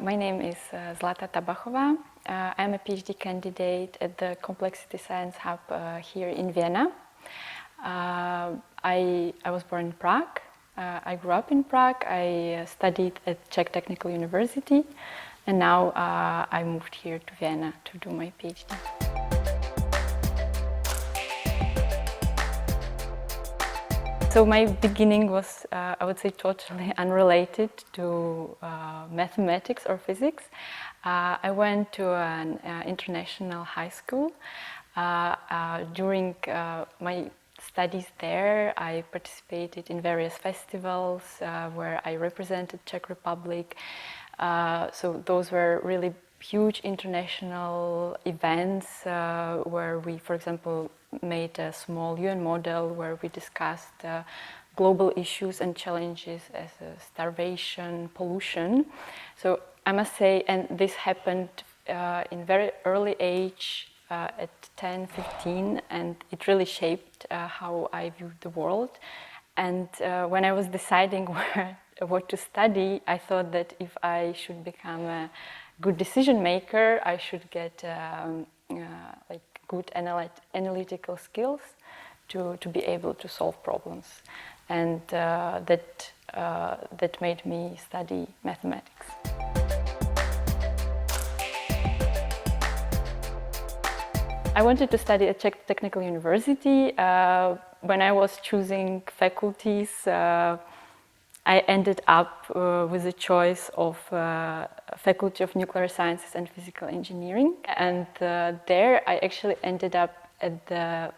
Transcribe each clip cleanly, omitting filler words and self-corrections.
My name is Zlata Tabachová. I'm a PhD candidate at the Complexity Science Hub here in Vienna. I was born in Prague. I grew up in Prague. I studied at Czech Technical University, and now I moved here to Vienna to do my PhD. So my beginning was, I would say, totally unrelated to mathematics or physics. I went to an international high school. During my studies there, I participated in various festivals where I represented Czech Republic. So those were really huge international events where we, for example, made a small UN model where we discussed global issues and challenges as starvation, pollution. So I must say, and this happened in very early age, at 10, 15, and it really shaped how I viewed the world. And when I was deciding what to study, I thought that if I should become a good decision maker, I should get like good analytical skills to be able to solve problems, and that made me study mathematics. I wanted to study at Czech Technical University. When I was choosing faculties, I ended up with a choice of Faculty of Nuclear Sciences and Physical Engineering, and there I actually ended up at the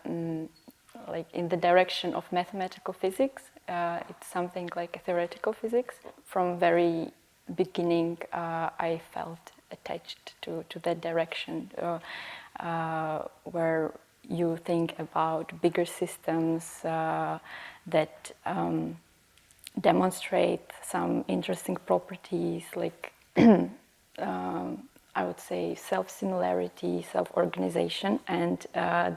in the direction of mathematical physics. It's something like a theoretical physics. From very beginning, I felt attached to that direction, where you think about bigger systems that demonstrate some interesting properties, like I would say self-similarity, self-organization, and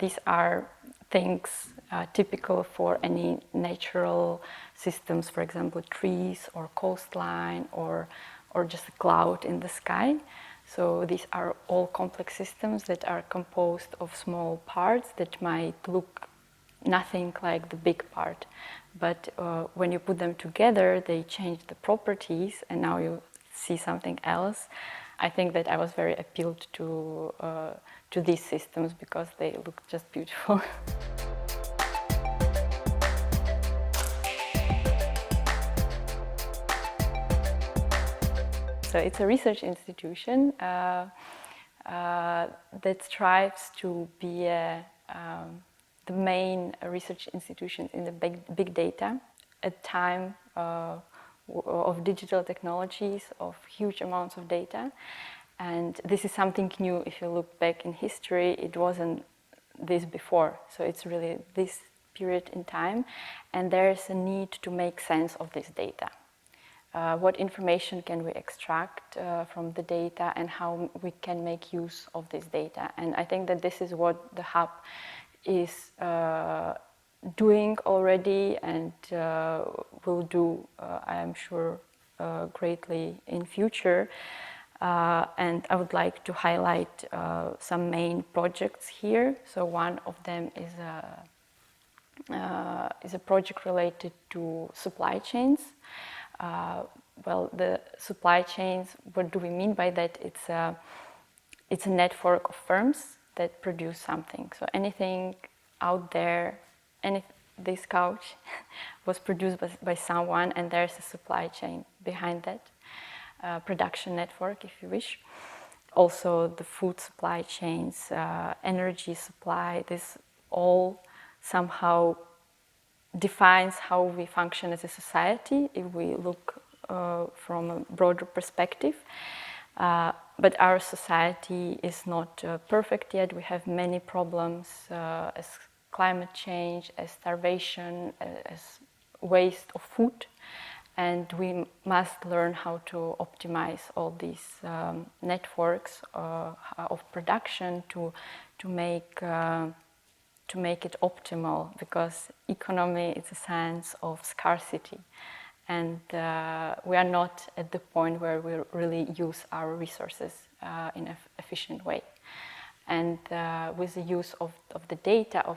these are things typical for any natural systems, for example, trees or coastline or just a cloud in the sky. So these are all complex systems that are composed of small parts that might look nothing like the big part. But when you put them together, they change the properties, and now you see something else. I think that I was very appealed to these systems because they look just beautiful. So it's a research institution that strives to be the main research institution in the big data at time of digital technologies, of huge amounts of data. And this is something new. If you look back in history, it wasn't this before. So it's really this period in time. And there's a need to make sense of this data. What information can we extract from the data, and how we can make use of this data. And I think that this is what the hub is doing already, and will do, I am sure, greatly in future. And I would like to highlight some main projects here. So one of them is a project related to supply chains. Well, the supply chains, what do we mean by that? It's a network of firms that produce something. So anything out there, this couch was produced by someone, and there's a supply chain behind that, production network, if you wish. Also the food supply chains, energy supply, this all somehow defines how we function as a society if we look from a broader perspective. But our society is not perfect yet. We have many problems as climate change, as starvation, as waste of food. And we must learn how to optimize all these networks of production to make it optimal, because economy is a science of scarcity. and we are not at the point where we really use our resources in an efficient way. And with the use of the data,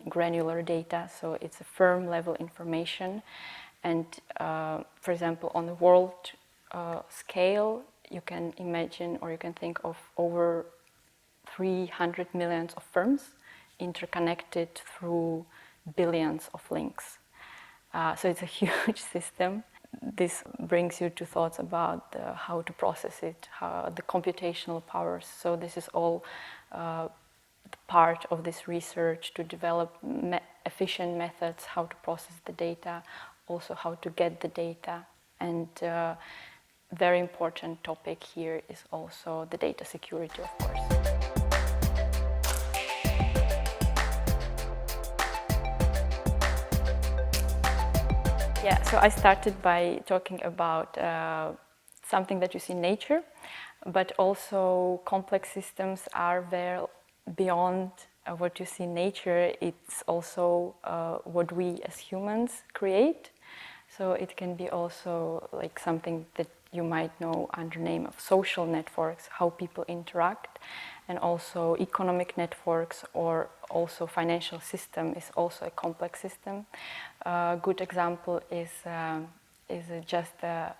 granular data, so it's a firm level information, and for example, on the world scale, you can imagine or you can think of over 300 million of firms interconnected through billions of links. So it's a huge system. This brings you to thoughts about how to process it, how the computational powers. So this is all part of this research to develop efficient methods, how to process the data, also how to get the data. And very important topic here is also the data security, of course. Yeah, so I started by talking about something that you see in nature, but also complex systems are very beyond what you see in nature. It's also what we as humans create. So it can be also like something that you might know under the name of social networks, how people interact, and also economic networks, or also financial system is also a complex system. A good example is just a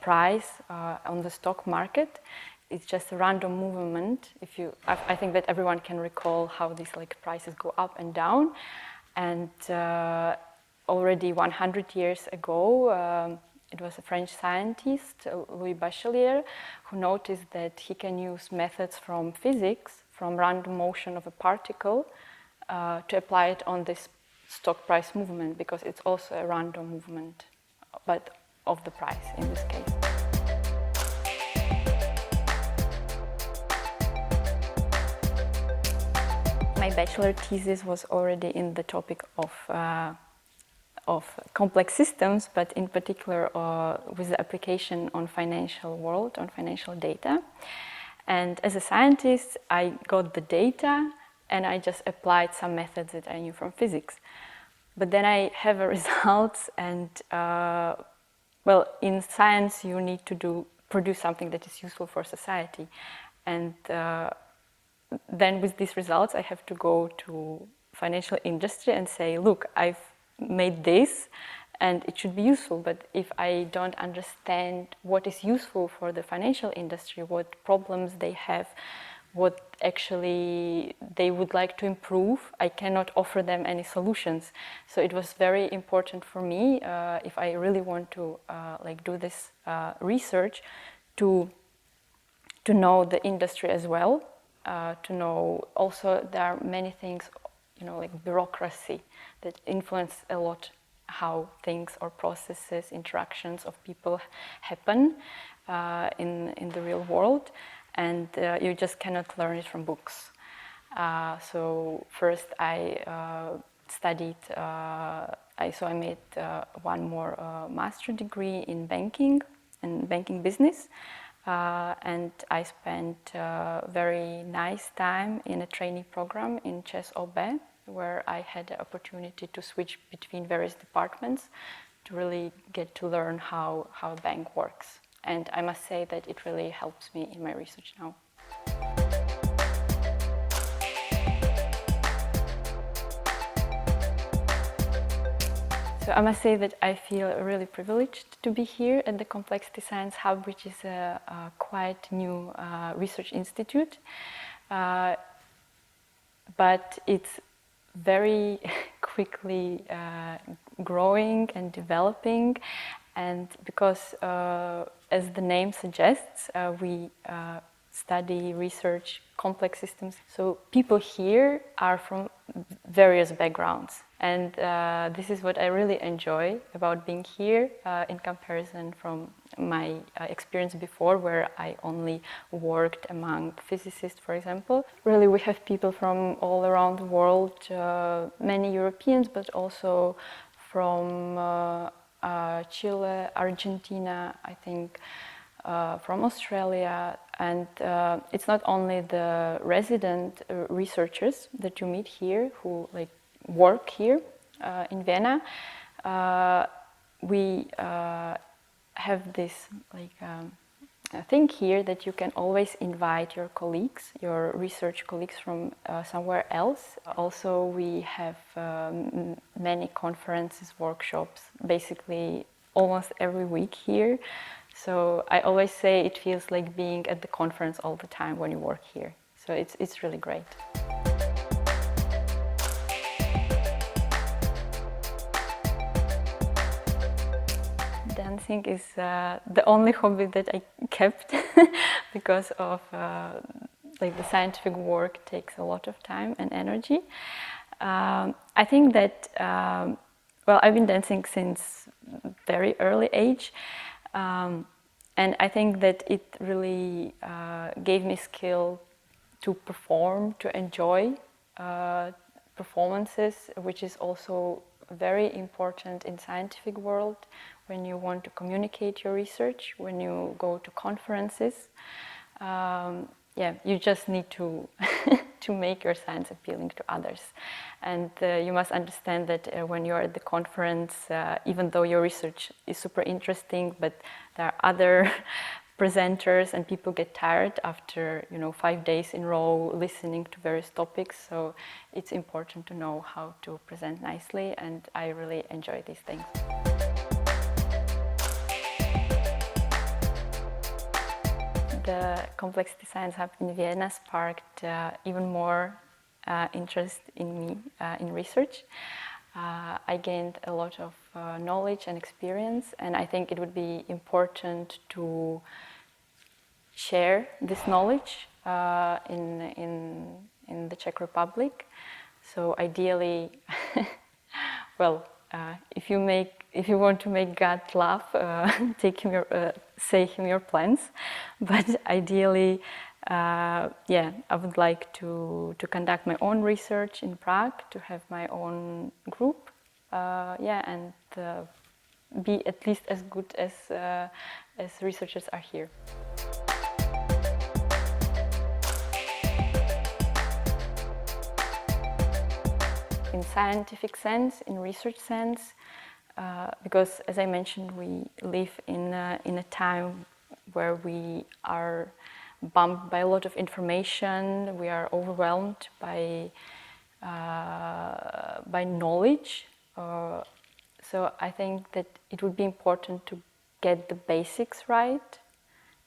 price on the stock market. It's just a random movement. I think that everyone can recall how these prices go up and down, and already 100 years ago, it was a French scientist, Louis Bachelier, who noticed that he can use methods from physics, from random motion of a particle, to apply it on this stock price movement, because it's also a random movement, but of the price in this case. My bachelor thesis was already in the topic of complex systems, but in particular with the application on financial world, on financial data. And as a scientist, I got the data and I just applied some methods that I knew from physics. But then I have a results, and in science you need to produce something that is useful for society. And then with these results I have to go to financial industry and say, look, I've made this and it should be useful, but if I don't understand what is useful for the financial industry, what problems they have, what actually they would like to improve, I cannot offer them any solutions. So it was very important for me, if I really want to do this research, to know the industry as well, to know also there are many things, like bureaucracy, that influence a lot how things or processes, interactions of people happen in the real world, and you just cannot learn it from books. So first I studied, I made one more master degree in banking and banking business, and I spent a very nice time in a trainee program in ČSOB, where I had the opportunity to switch between various departments to really get to learn how a bank works. And I must say that it really helps me in my research now. So I must say that I feel really privileged to be here at the Complexity Science Hub, which is a quite new research institute. But it's very quickly growing and developing, and because as the name suggests, we study, research complex systems. So people here are from various backgrounds, and this is what I really enjoy about being here in comparison from my experience before, where I only worked among physicists, for example. Really, we have people from all around the world, many Europeans, but also from Chile, Argentina, I think, from Australia, and it's not only the resident researchers that you meet here who work here in Vienna. we have this thing here that you can always invite your colleagues, your research colleagues from somewhere else. Also, we have many conferences, workshops, basically almost every week here. So I always say it feels like being at the conference all the time when you work here. So it's really great. Dancing is the only hobby that I kept because of the scientific work takes a lot of time and energy. I think that I've been dancing since very early age, and I think that it really gave me skill to perform, to enjoy performances, which is also very important in scientific world when you want to communicate your research, when you go to conferences. You just need to to make your science appealing to others. And you must understand that when you're at the conference, even though your research is super interesting, but there are other presenters and people get tired after 5 days in a row listening to various topics. So it's important to know how to present nicely, and I really enjoy these things. The Complexity Science Hub in Vienna sparked even more interest in me in research. I gained a lot of knowledge and experience, and I think it would be important to share this knowledge in the Czech Republic. So ideally, if you want to make God laugh, say him your plans. But ideally, I would like to conduct my own research in Prague, to have my own group, and be at least as good as researchers are here. In scientific sense, in research sense, because as I mentioned, we live in a time where we are bumped by a lot of information. We are overwhelmed by knowledge. So I think that it would be important to get the basics right,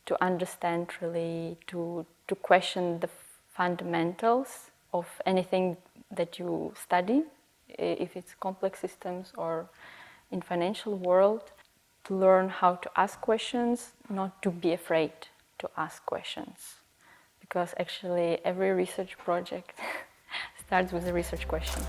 to understand really, to question the fundamentals of anything that you study, if it's complex systems or in financial world, to learn how to ask questions, not to be afraid to ask questions. Because actually every research project starts with a research question.